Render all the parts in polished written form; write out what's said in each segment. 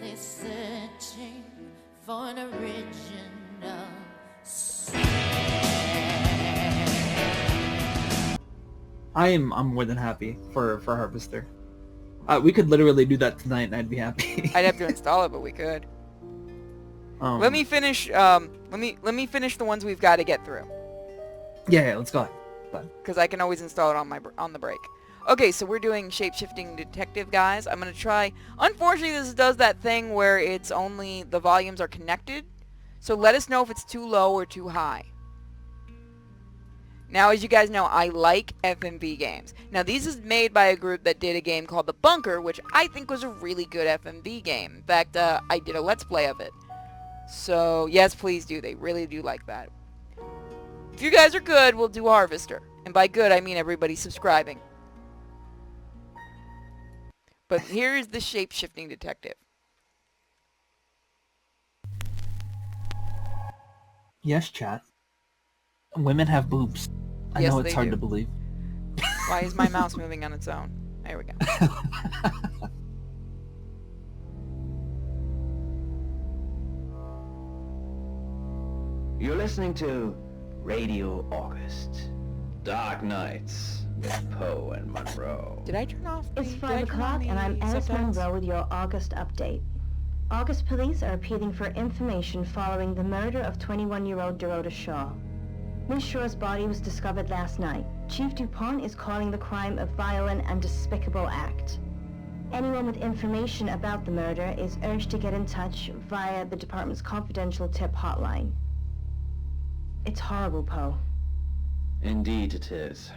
endlessly searching for an original sound. I'm more than happy for Harvester. We could literally do that tonight, and I'd be happy. I'd have to install it, but we could. Let me finish. Let me finish the ones we've got to get through. Yeah, let's go ahead. Because I can always install it on the break. Okay, so we're doing Shapeshifting Detective, guys. I'm gonna try. Unfortunately, this does that thing where it's only the volumes are connected. So let us know if it's too low or too high. Now, as you guys know, I like FMV games. Now, these is made by a group that did a game called The Bunker, which I think was a really good FMV game. In fact, I did a Let's Play of it. So, yes, please do. They really do like that. If you guys are good, we'll do Harvester. And by good, I mean everybody subscribing. But here is the Shape-Shifting Detective. Yes, chat. Women have boobs. I Yes, know it's they hard do. to believe. Why is my mouse moving on its own? There we go. You're listening to Radio August. Dark Nights with Poe and Monroe. Did I turn off the... It's did I 5 turn on o'clock the and I'm Alice subtitles? Monroe with your August update. August police are appealing for information following the murder of 21-year-old Dorota Shaw. Ms. Shaw's body was discovered last night. Chief DuPont is calling the crime a violent and despicable act. Anyone with information about the murder is urged to get in touch via the department's confidential tip hotline. It's horrible, Poe. Indeed it is.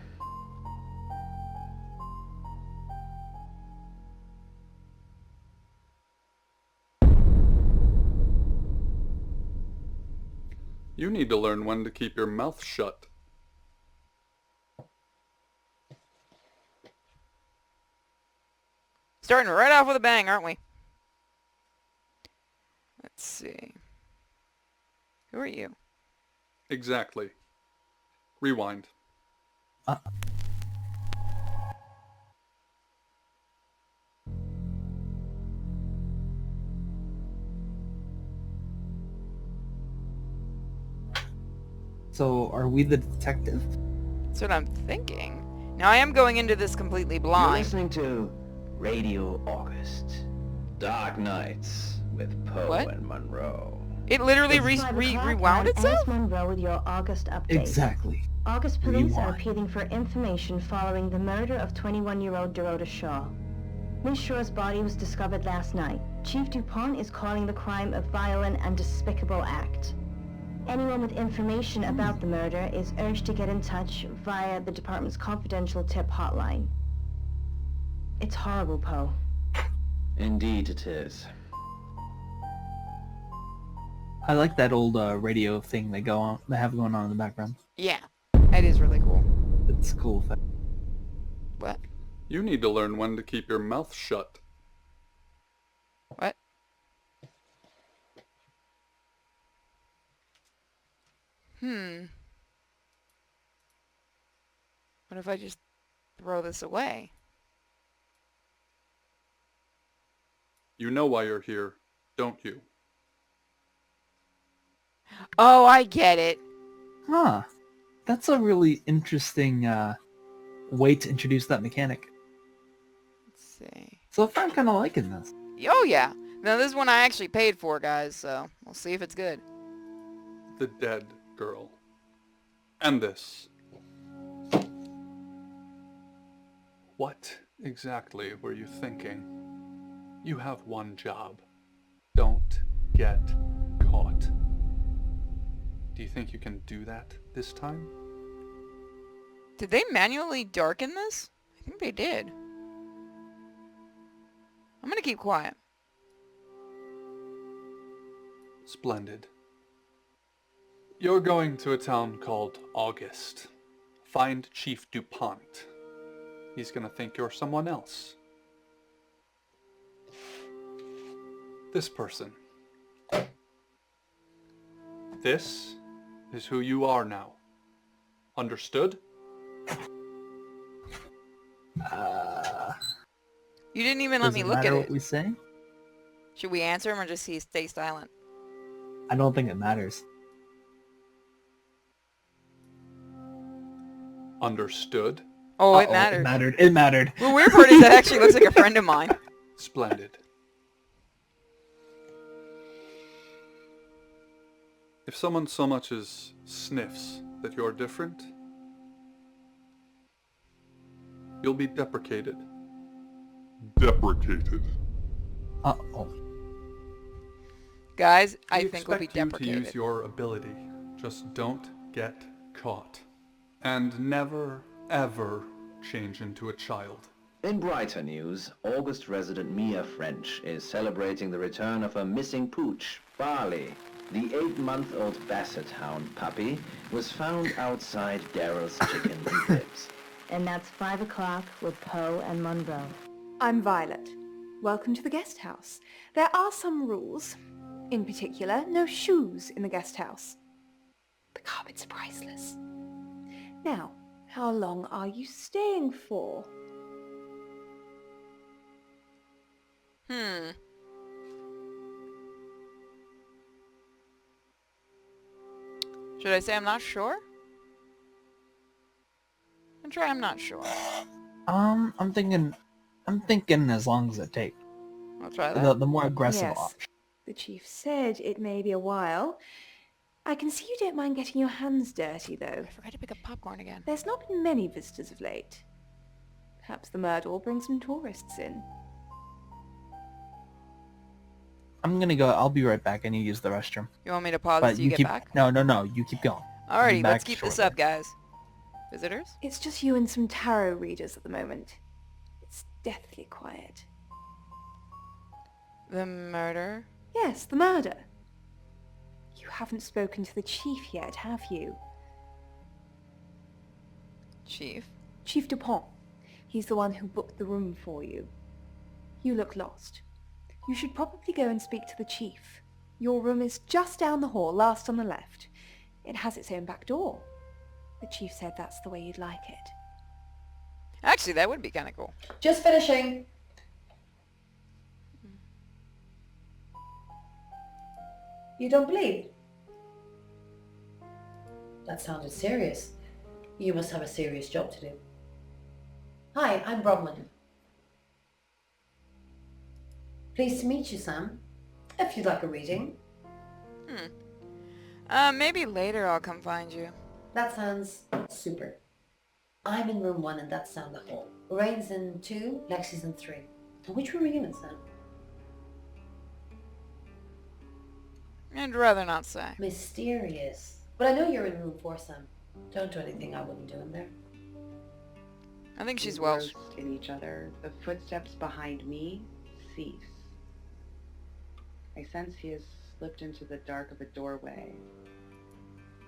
You need to learn when to keep your mouth shut. Starting right off with a bang, aren't we? Let's see. Who are you? Exactly. Rewind. So, are we the detective? That's what I'm thinking. Now, I am going into this completely You're blind. listening to Radio August. Dark Nights with Poe What? and Monroe. It literally It's 5 o'clock rewound and I'm itself? Alice Monroe with your August update. Exactly. August police are Rewind. appealing for information following the murder of 21-year-old Dorota Shaw. Ms. Shaw's body was discovered last night. Chief DuPont is calling the crime a violent and despicable act. Anyone with information about the murder is urged to get in touch via the department's confidential tip hotline. It's horrible, Poe. Indeed it is. I like that old radio thing they have going on in the background. Yeah, that is really cool. It's cool. What? You need to learn when to keep your mouth shut. What? What if I just throw this away? You know why you're here, don't you? Oh, I get it. Huh. That's a really interesting way to introduce that mechanic. Let's see. So far, I'm kind of liking this. Oh, yeah. Now, this one I actually paid for, guys, so we'll see if it's good. The dead girl. And this. What exactly were you thinking? You have one job. Don't get caught. Do you think you can do that this time? Did they manually darken this? I think they did. I'm gonna keep quiet. Splendid. You're going to a town called August. Find Chief DuPont. He's gonna think you're someone else. This person. This is who you are now. Understood? You didn't even let Does me it look matter at what it. we say? Should we answer him or just stay silent? I don't think it matters. Understood. Oh, it Uh-oh, matters. It mattered. It mattered. The weird part is that actually looks like a friend of mine. Splendid. If someone so much as sniffs that you're different, you'll be deprecated. Deprecated. Uh-oh. Guys, I We think we'll be expect you to deprecated. use your ability. Just don't get caught. And never, ever change into a child. In brighter news, August resident Mia French is celebrating the return of her missing pooch, Barley. The 8-month-old Basset Hound puppy was found outside Daryl's Chickens and Ribs. And that's 5 o'clock with Poe and Monroe. I'm Violet. Welcome to the guest house. There are some rules. In particular, no shoes in the guest house. The carpets are priceless. Now, how long are you staying for? Should I say I'm not sure? And try I'm not sure. I'm thinking as long as it takes. I'll try that. The more aggressive Yes. option. The chief said it may be a while. I can see you don't mind getting your hands dirty, though. I forgot to pick up popcorn again. There's not been many visitors of late. Perhaps the murder will bring some tourists in. I'm gonna go. I'll be right back. I need to use the restroom. You want me to pause But until you get keep back? no. You keep going. Alrighty, be let's back keep this shortly. up, guys. Visitors? It's just you and some tarot readers at the moment. It's deathly quiet. The murder? Yes, the murder. You haven't spoken to the chief yet, have you? Chief? Chief Dupont. He's the one who booked the room for you. You look lost. You should probably go and speak to the chief. Your room is just down the hall, last on the left. It has its own back door. The chief said that's the way you'd like it. Actually, that would be kind of cool. Just finishing. You don't bleed? That sounded serious. You must have a serious job to do. Hi, I'm Bronwyn. Pleased to meet you, Sam. If you'd like a reading. Maybe later I'll come find you. That sounds super. I'm in room 1 and that's down the hall. Lorraine's in 2, Lexi's in 3. And which room are you in, Sam? I'd rather not say. Mysterious. But I know you're in room 4, Sam. Don't do anything I wouldn't do in there. I think she's We Welsh. roast in each other. The footsteps behind me cease. I sense he has slipped into the dark of a doorway.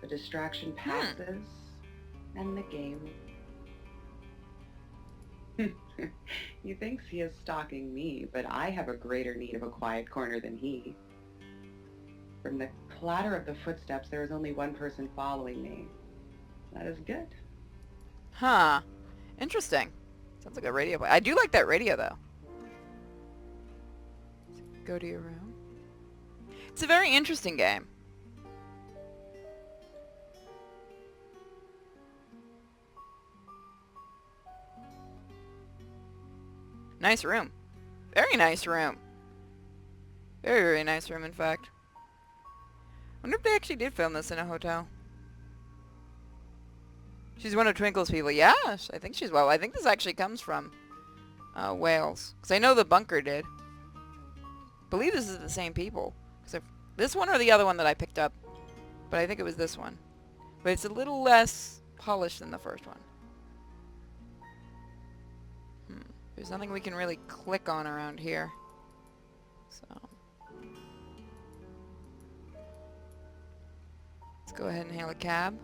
The distraction passes, and the game... He thinks he is stalking me, but I have a greater need of a quiet corner than he. From the clatter of the footsteps, there is only one person following me. That is good. Huh. Interesting. Sounds like a radio play. I do like that radio, though. Go to your room. It's a very interesting game. Nice room. Very nice room. Very, very nice room, in fact. Wonder if they actually did film this in a hotel. She's one of Twinkle's people. Yeah, I think she's well. I think this actually comes from Wales. Because I know the bunker did. I believe this is the same people. This one or the other one that I picked up. But I think it was this one. But it's a little less polished than the first one. There's nothing we can really click on around here. So... let's go ahead and hail a cab.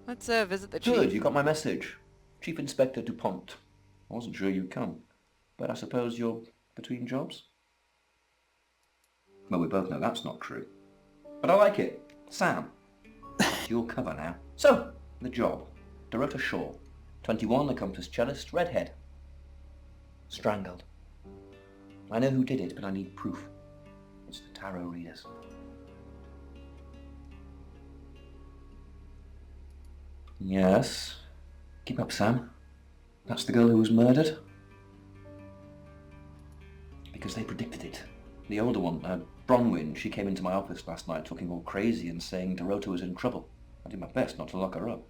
Let's visit the chief. Good, you got my message. Chief Inspector DuPont. I wasn't sure you'd come, but I suppose you're between jobs? Well, we both know that's not true. But I like it. Sam. You'll cover now. So, the job. Dorota Shaw. 21, accomplished cellist, redhead. Strangled. I know who did it, but I need proof. It's the tarot readers. Yes. Keep up, Sam. That's the girl who was murdered. Because they predicted it. The older one, Bronwyn, she came into my office last night talking all crazy and saying Dorota was in trouble. I did my best not to lock her up.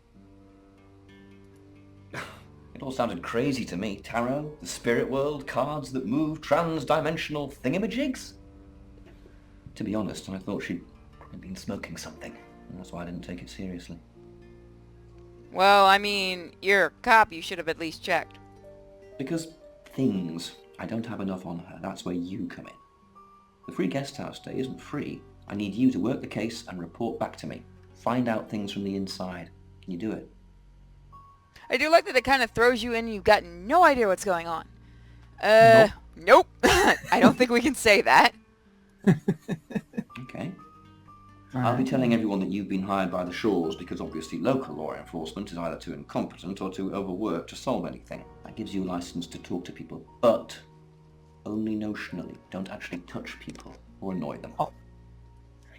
It all sounded crazy to me. Tarot, the spirit world, cards that move, trans-dimensional thingamajigs. To be honest, I thought she'd been smoking something, and that's why I didn't take it seriously. Well, I mean, you're a cop, you should have at least checked. Because things, I don't have enough on her, that's where you come in. The free guest house stay isn't free. I need you to work the case and report back to me. Find out things from the inside. Can you do it? I do like that it kind of throws you in and you've got no idea what's going on. Nope. I don't think we can say that. Okay. I'll be telling everyone that you've been hired by the Shaws because obviously local law enforcement is either too incompetent or too overworked to solve anything. That gives you a license to talk to people, but only notionally. Don't actually touch people or annoy them. Oh.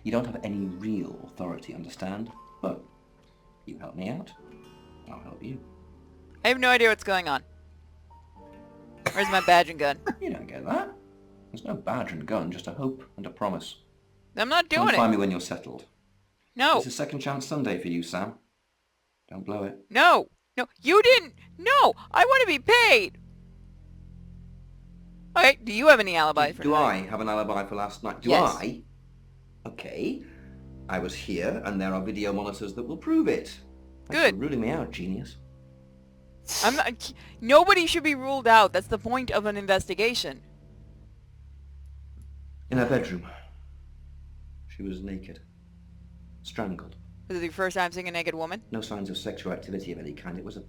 You don't have any real authority, understand? But you help me out, I'll help you. I have no idea what's going on. Where's my badge and gun? You don't get that. There's no badge and gun, just a hope and a promise. I'm not doing Come it. find me when you're settled. No. It's a second chance Sunday for you, Sam. Don't blow it. No. No. You didn't. No. I want to be paid. Okay. Do you have any alibi for Do tonight? I have an alibi for last night? Do Yes. I? Okay. I was here, and there are video monitors that will prove it. Thanks Good. for ruling me out, genius. I'm not. Nobody should be ruled out. That's the point of an investigation. In her bedroom. She was naked. Strangled. Was it your first time seeing a naked woman? No signs of sexual activity of any kind. It was a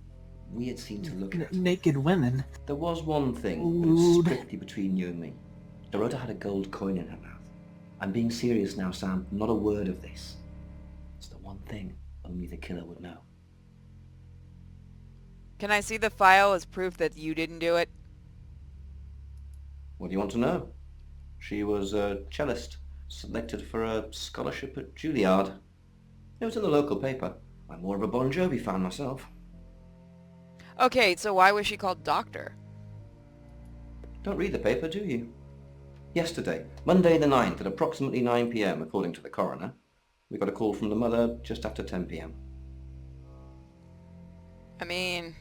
weird scene to look at. Naked women. There was one thing, but it's strictly between you and me. Dorota had a gold coin in her mouth. I'm being serious now, Sam. Not a word of this. It's the one thing only the killer would know. Can I see the file as proof that you didn't do it? What do you want to know? She was a cellist, selected for a scholarship at Juilliard. It was in the local paper. I'm more of a Bon Jovi fan myself. Okay, so why was she called Doctor? Don't read the paper, do you? Yesterday, Monday the 9th at approximately 9 p.m, according to the coroner, we got a call from the mother just after 10 p.m. I mean,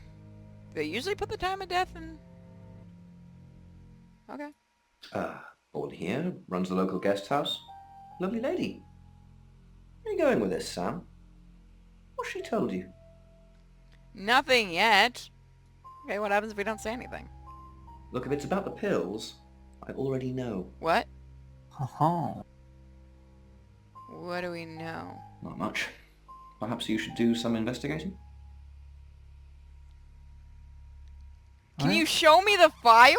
they usually put the time of death in... Okay. Born here, runs the local guest house. Lovely lady. Where are you going with this, Sam? What's she told you? Nothing yet. Okay, what happens if we don't say anything? Look, if it's about the pills, I already know. What? Uh-huh. What do we know? Not much. Perhaps you should do some investigating? Can you show me the file?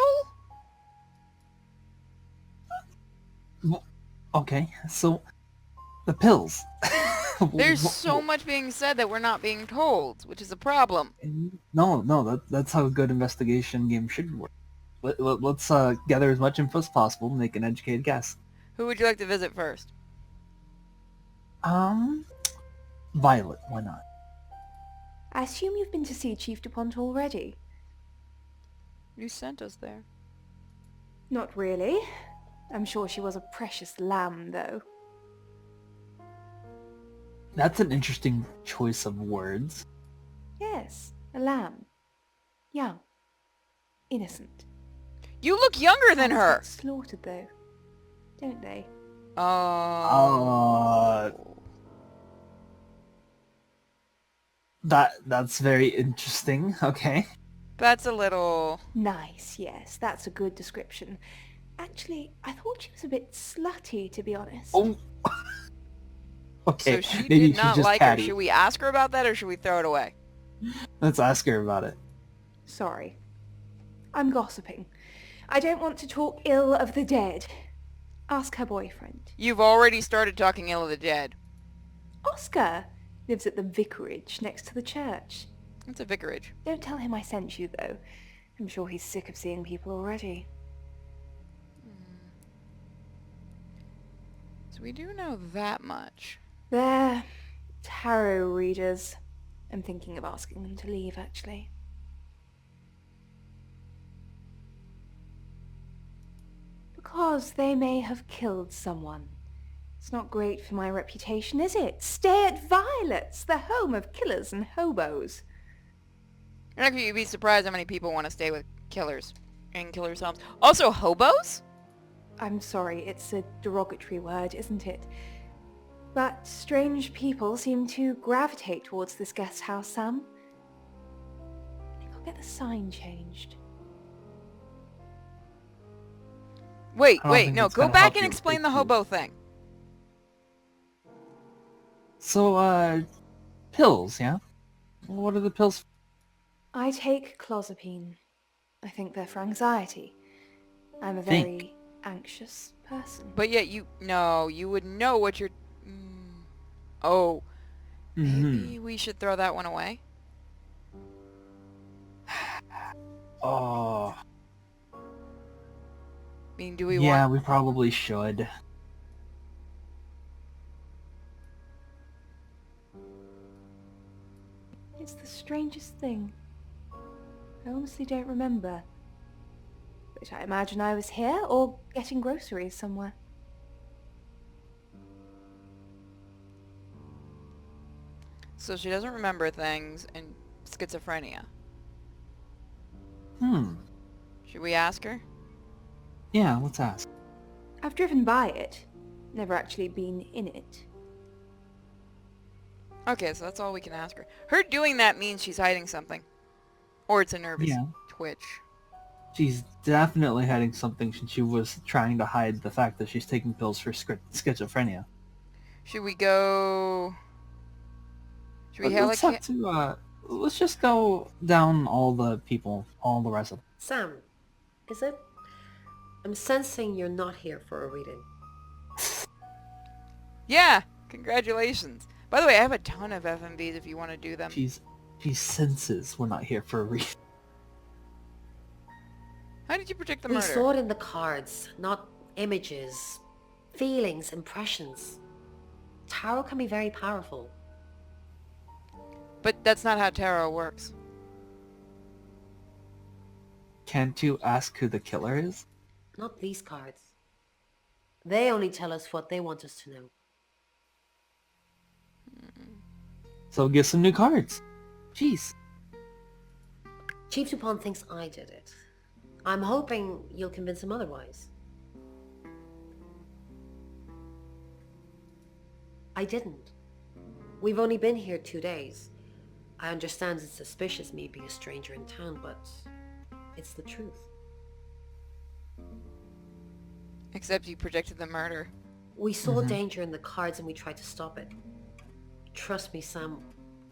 Okay, so the pills. There's so much being said that we're not being told, which is a problem. No, that's how a good investigation game should work. Let's gather as much info as possible, make an educated guess. Who would you like to visit first? Violet, why not? I assume you've been to see Chief DuPont already? You sent us there. Not really. I'm sure she was a precious lamb, though. That's an interesting choice of words. Yes, a lamb. Young. Innocent. You look younger than Lambs her! get slaughtered, though. Don't they? That's very interesting. Okay. That's a little... Nice, yes. That's a good description. Actually, I thought she was a bit slutty, to be honest. Oh. Okay. So she maybe did not she's just like catty. her. Should we ask her about that or should we throw it away? Let's ask her about it. Sorry. I'm gossiping. I don't want to talk ill of the dead. Ask her boyfriend. You've already started talking ill of the dead. Oscar lives at the vicarage next to the church. It's a vicarage. Don't tell him I sent you, though. I'm sure he's sick of seeing people already. So we do know that much. They're tarot readers. I'm thinking of asking them to leave, actually. Because they may have killed someone. It's not great for my reputation, is it? Stay at Violet's, the home of killers and hobos. You'd be surprised how many people want to stay with killers in killers' homes. Also, hobos? I'm sorry, it's a derogatory word, isn't it? But strange people seem to gravitate towards this guest house, Sam. I think I'll get the sign changed. Wait, I don't think no, it's go gonna back help and you with explain the issues. hobo thing. So, pills, yeah? What are the pills? I take clozapine. I think they're for anxiety. I'm a Think. very anxious person. But yet you would know what you're... Oh, maybe we should throw that one away? Oh, I mean, do we yeah, want... we probably should. It's the strangest thing. I honestly don't remember. But I imagine I was here or getting groceries somewhere. So she doesn't remember things and schizophrenia. Should we ask her? Yeah, let's ask. I've driven by it. Never actually been in it. Okay, so that's all we can ask her. Her doing that means she's hiding something. Or it's a nervous Yeah. twitch. She's definitely hiding something since she was trying to hide the fact that she's taking pills for schizophrenia. Should we go... Should we hail a Let's have cat? to, let's just go down all the people, all the rest of them. Sam, is it? I'm sensing you're not here for a reading. Yeah! Congratulations. By the way, I have a ton of FMVs if you want to do them. She senses we're not here for a reason. How did you predict the We murder? saw it in the cards, not images, feelings, impressions. Tarot can be very powerful. But that's not how tarot works. Can't you ask who the killer is? Not these cards. They only tell us what they want us to know. So get some new cards. Jeez. Chief Dupont thinks I did it. I'm hoping you'll convince him otherwise. I didn't. We've only been here 2 days. I understand it's suspicious me being a stranger in town, but it's the truth. Except you predicted the murder. We saw danger in the cards and we tried to stop it. Trust me, Sam,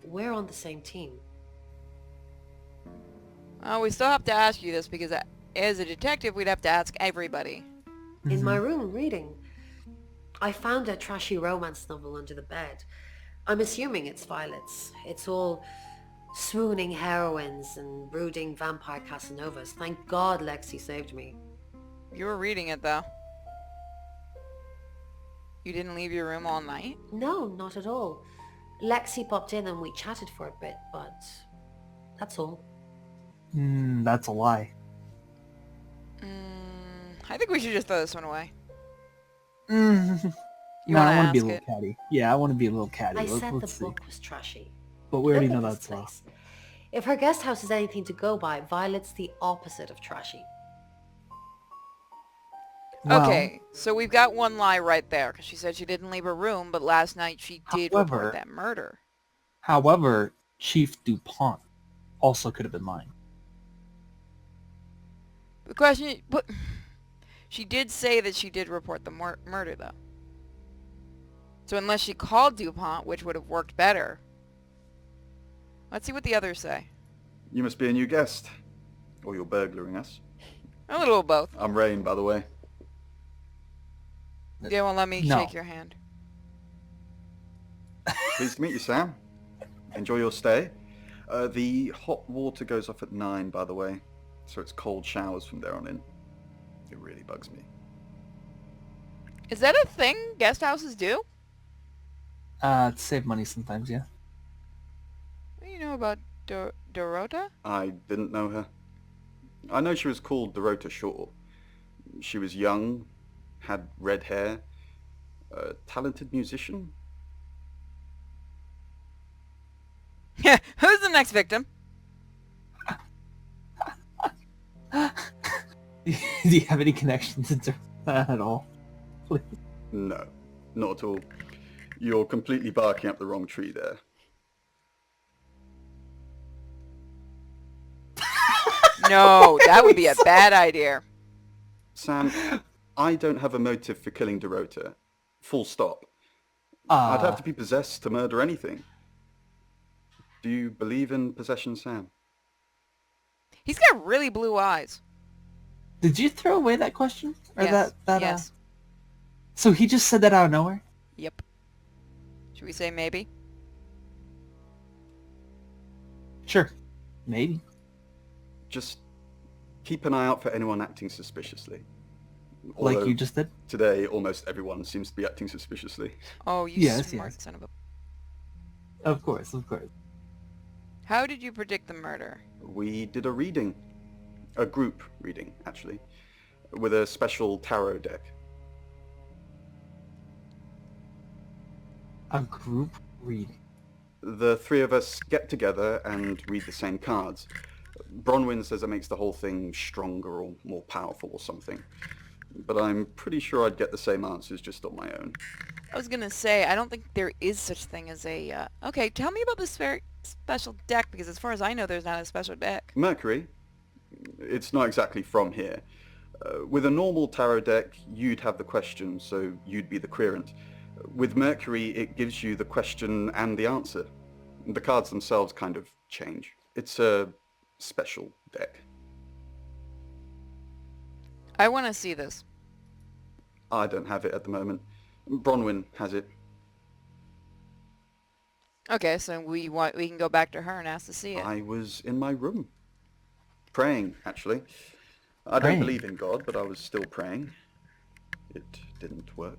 we're on the same team. We still have to ask you this because as a detective, we'd have to ask everybody. In my room, reading, I found a trashy romance novel under the bed. I'm assuming it's Violet's. It's all swooning heroines and brooding vampire Casanovas. Thank God Lexi saved me. You were reading it, though. You didn't leave your room all night? No, not at all. Lexi popped in and we chatted for a bit, but that's all. That's a lie. I think we should just throw this one away. No, You I want want to be a to little ask it? catty. Yeah, I want to be a little catty. I said the Let's see. book was trashy. But we already Look know at that's this a lie. place. If her guest house is anything to go by, Violet's the opposite of trashy. Well, Okay, so we've got one lie right there, because she said she didn't leave her room, but last night she did However- report that murder. However, Chief DuPont also could have been lying. The question, but she did say that she did report the murder, though. So unless she called DuPont, which would have worked better. Let's see what the others say. You must be a new guest. Or you're burglaring us. A little of both. I'm Rain, by the way. They won't let me No. shake your hand. Pleased to meet you, Sam. Enjoy your stay. The hot water goes off at 9, by the way. So it's cold showers from there on in. It really bugs me. Is that a thing guest houses do? To save money sometimes, yeah. What do you know about Dorota? I didn't know her. I know she was called Dorota Shaw. She was young, had red hair, a talented musician. Who's the next victim? Do you have any connections into that at all? Please. No, not at all. You're completely barking up the wrong tree there. No, that would be a bad idea. Sam, I don't have a motive for killing Dorota. Full stop. I'd have to be possessed to murder anything. Do you believe in possession, Sam? He's got really blue eyes. Did you throw away that question? Or Yes, that yes. So he just said that out of nowhere? Yep. Should we say maybe? Sure. Maybe. Just keep an eye out for anyone acting suspiciously. Like Although you just did? Today, almost everyone seems to be acting suspiciously. Oh, you Yes, smart yes. son of a... Of course, of course. How did you predict the murder? We did a reading. A group reading, actually. With a special tarot deck. A group reading. The three of us get together and read the same cards. Bronwyn says it makes the whole thing stronger or more powerful or something. But I'm pretty sure I'd get the same answers just on my own. I was gonna say, I don't think there is such thing as a, Okay, tell me about this very special deck, because as far as I know, there's not a special deck. Mercury? It's not exactly from here. With a normal tarot deck, you'd have the question, so you'd be the querent. With Mercury, it gives you the question and the answer. The cards themselves kind of change. It's a special deck. I want to see this. I don't have it at the moment. Bronwyn has it. Okay, so we can go back to her and ask to see it. I was in my room. Praying, actually. I Praying? don't believe in God, but I was still praying. It didn't work.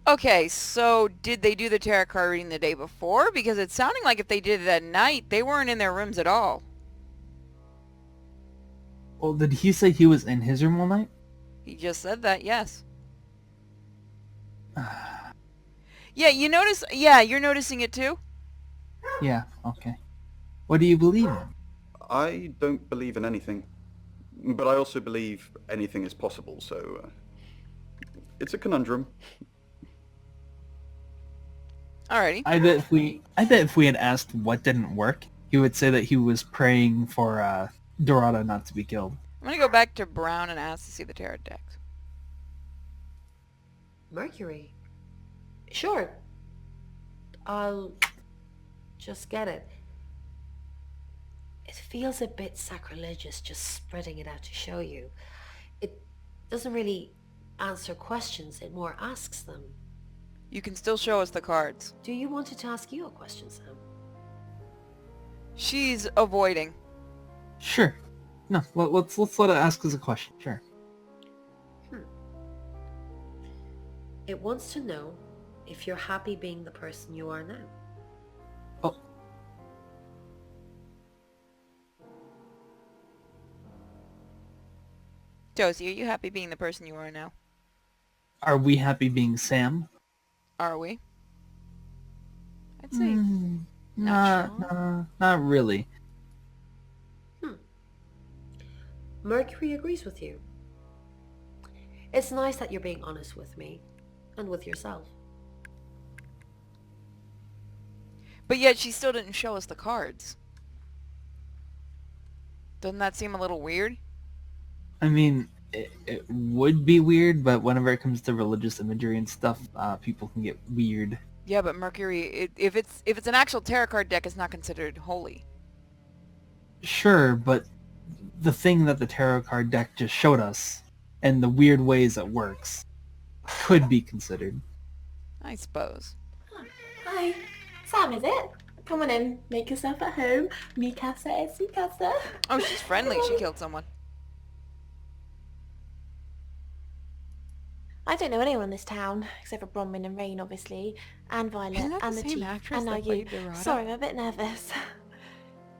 Okay, so did they do the tarot card reading the day before? Because it's sounding like if they did it at night, they weren't in their rooms at all. Well, did he say he was in his room all night? He just said that, yes. Yeah, you notice? Yeah, you're noticing it too? Yeah, okay. What do you believe in? I don't believe in anything. But I also believe anything is possible, so... it's a conundrum. Alrighty. I bet if we had asked what didn't work, he would say that he was praying for Dorada not to be killed. I'm gonna go back to Brown and ask to see the tarot decks. Mercury? Sure. I'll just get it. It feels a bit sacrilegious just spreading it out to show you. It doesn't really answer questions, it more asks them. You can still show us the cards. Do you want it to ask you a question, Sam? She's avoiding. Sure. No, let's let it ask us a question. Sure. It wants to know if you're happy being the person you are now. Oh. Josie, are you happy being the person you are now? Are we happy being Sam? Are we? I'd say Not really. Mercury agrees with you. It's nice that you're being honest with me and with yourself. But yet she still didn't show us the cards. Doesn't that seem a little weird? I mean, it would be weird, but whenever it comes to religious imagery and stuff, people can get weird. Yeah, but Mercury, if it's an actual tarot card deck, it's not considered holy. Sure, but the thing that the tarot card deck just showed us, and the weird ways it works, could be considered. I suppose. Hi, Sam, is it? Come on in, make yourself at home. Mi casa es mi casa. Oh, she's friendly. She killed someone. I don't know anyone in this town, except for Bronwyn and Rain, obviously, and Violet, Isn't that and the the same Chief, actress and now that you. played Dorada? Sorry, I'm a bit nervous.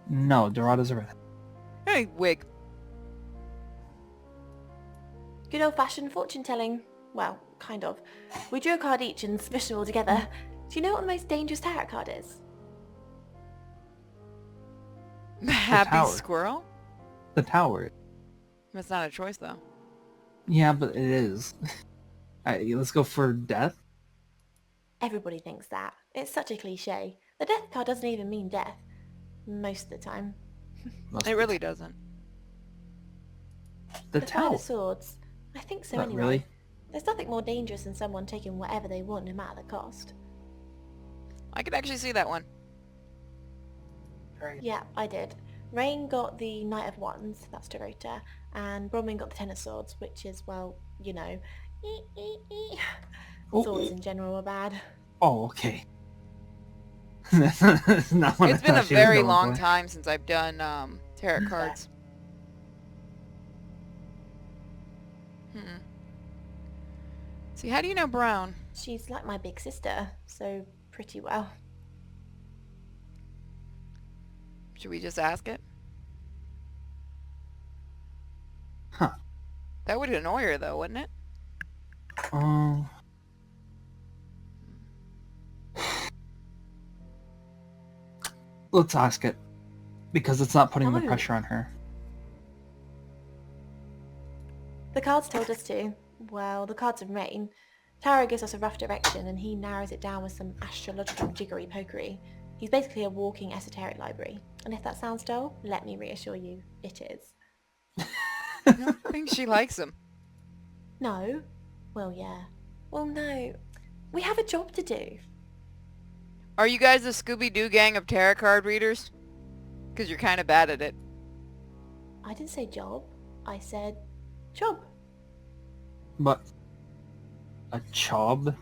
No, Dorada's a redhead. Hey, wig. Good old-fashioned fortune-telling. Well, kind of. We drew a card each and smushed them all together. Do you know what the most dangerous tarot card is? Happy tower. squirrel? The tower. That's not a choice, though. Yeah, but it is. Alright, let's go for death. Everybody thinks that. It's such a cliche. The death card doesn't even mean death. Most of the time. Most It of really doesn't. The Five tower. of Swords. I think so Not anyway. really. There's nothing more dangerous than someone taking whatever they want no matter the cost. I could actually see that one. Yeah, I did. Rain got the Knight of Wands, that's Dorota, and Bronwyn got the Ten of Swords, which is, well, you know, Oh. swords in general are bad. Oh, okay. That's not what I It's been a thought she was very going long for. time since I've done tarot cards. See, how do you know Brown? She's like my big sister, so pretty well. Should we just ask it? Huh. That would annoy her, though, wouldn't it? Let's ask it. Because it's not putting the No. pressure on her. The cards told us to. Well, the cards of Rain. Tarot gives us a rough direction and he narrows it down with some astrological jiggery-pokery. He's basically a walking esoteric library. And if that sounds dull, let me reassure you, it is. I don't think she likes him. No? Well, yeah. Well, no. We have a job to do. Are you guys the Scooby-Doo gang of tarot card readers? Because you're kind of bad at it. I didn't say job. I said job. But a job?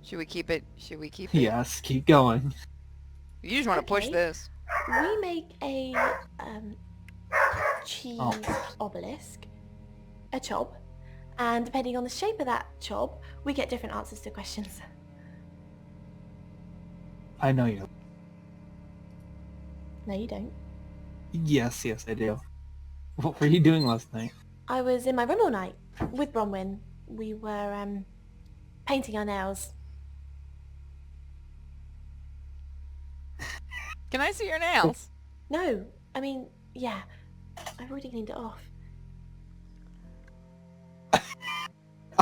Should we keep it? Should we keep it? Yes, keep going. You just want to push Okay. this. We make a cheese obelisk, a chob, and depending on the shape of that chob, we get different answers to questions. I know you. No, you don't. Yes, I do. What were you doing last night? I was in my room all night with Bronwyn. We were painting our nails. Can I see your nails? No, I mean, yeah, I've already cleaned it off.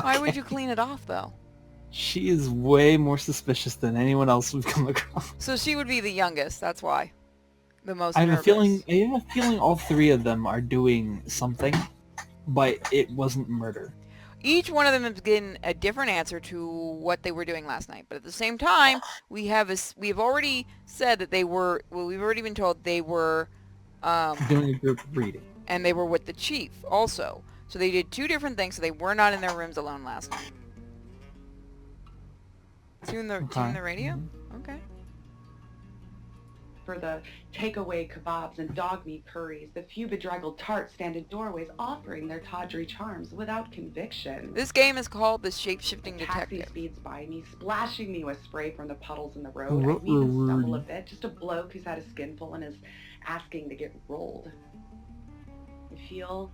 Why would you clean it off, though? She is way more suspicious than anyone else we've come across. So she would be the youngest. That's why. The most I have nervous. I have a feeling all three of them are doing something, but it wasn't murder. Each one of them has given a different answer to what they were doing last night. But at the same time, we've already said that they were. Well, we've already been told they were. Doing a group reading. And they were with the chief also. So they did two different things. So they were not in their rooms alone last night. Tune the radio? Mm-hmm. Okay. For the takeaway kebabs and dog meat curries, the few bedraggled tarts stand in doorways offering their tawdry charms without conviction. This game is called the Shapeshifting A taxi Detective. speeds by me, splashing me with spray from the puddles in the road. I even stumble a bit, just a bloke who's had a skinful and is asking to get rolled. I feel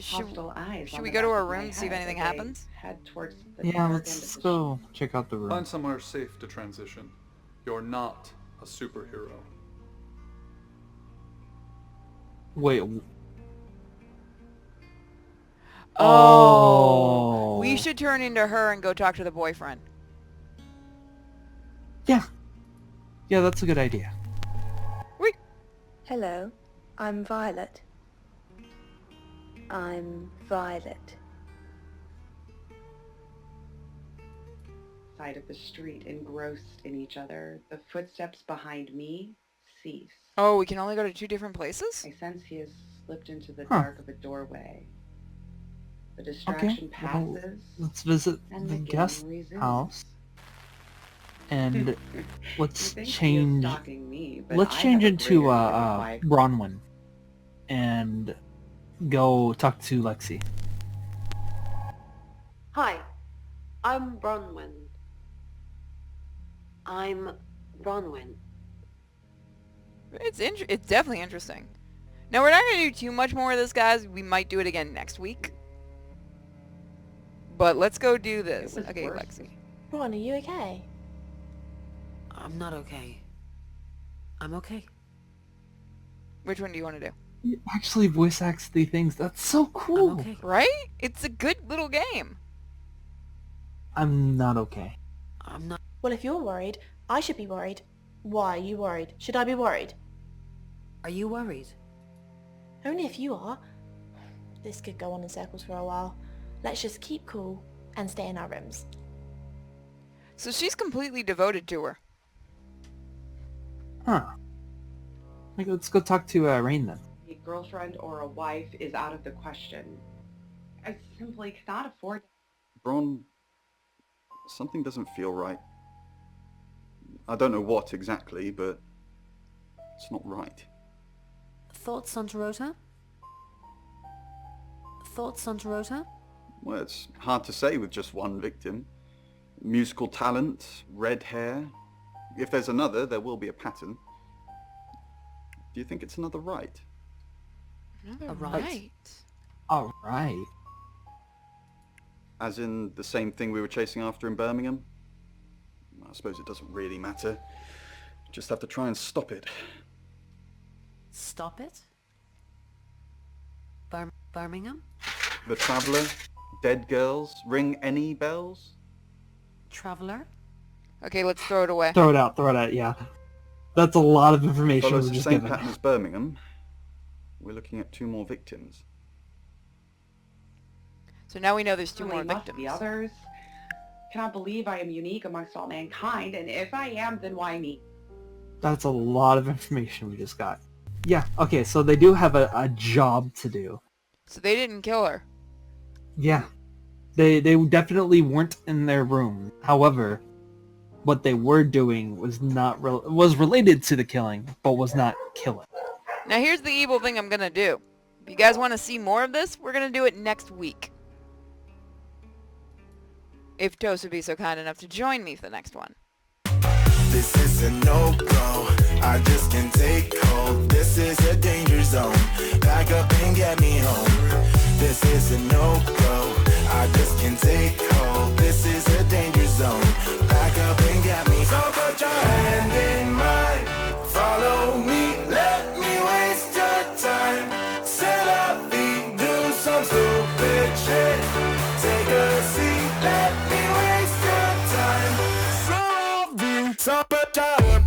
hostile eyes. Should on we the go to back our of my room and see if head anything as I happens? Head towards the Yeah, dark let's end of the go check out the room. Find somewhere safe to transition. You're not a superhero. Wait. Oh. We should turn into her and go talk to the boyfriend. Yeah, that's a good idea. Hello, I'm Violet. I'm Violet. side of the street, engrossed in each other. The footsteps behind me cease. Oh, we can only go to two different places? I sense he has slipped into the dark of a doorway. The distraction passes. Let's visit and the game guest resumes. house. And let's You think he is change. stalking me, but Let's I change have a into greater need of Bronwyn, and go talk to Lexi. Hi, I'm Bronwyn. It's definitely interesting. Now, we're not going to do too much more of this, guys. We might do it again next week. But let's go do this. It was Okay, worse. Lexi. Ron, are you okay? I'm not okay. I'm okay. Which one do you want to do? You actually voice acts the things. That's so cool. I'm okay. Right? It's a good little game. I'm not okay. I'm not. Well, if you're worried, I should be worried. Why are you worried? Should I be worried? Are you worried? Only if you are. This could go on in circles for a while. Let's just keep cool and stay in our rooms. So she's completely devoted to her. Huh. Like, let's go talk to Rain then. A girlfriend or a wife is out of the question. I simply cannot afford. Bron, something doesn't feel right. I don't know what exactly, but it's not right. Thoughts, Santa Rota? Thoughts, Santa Rota? Well, it's hard to say with just one victim. Musical talent, red hair. If there's another, there will be a pattern. Do you think it's another right? Another right. right. Alright. As in the same thing we were chasing after in Birmingham? I suppose it doesn't really matter. Just have to try and stop it. Stop it? Birmingham? The Traveller? Dead girls? Ring any bells? Traveller? Okay, let's throw it away. Throw it out, yeah. That's a lot of information Follows we're the just same given. pattern as Birmingham. We're looking at 2 more victims. So now we know there's 2 Surely more must victims. be others. Cannot believe I am unique amongst all mankind, and if I am, then why me? That's a lot of information we just got. Yeah, okay, so they do have a job to do. So they didn't kill her. Yeah. They definitely weren't in their room. However, what they were doing was was related to the killing, but was not killing. Now here's the evil thing I'm gonna do. If you guys want to see more of this, we're gonna do it next week. If Toast would be so kind enough to join me for the next one. This is a no-go, I just can't take hold. This is a danger zone, back up and get me home. This is a no-go, I just can't take hold. This is a danger zone, back up and get me. So put your hand in mine, follow me, let me waste your time. Set up feet, do some stupid shit. Take a seat, let me waste your time. So put your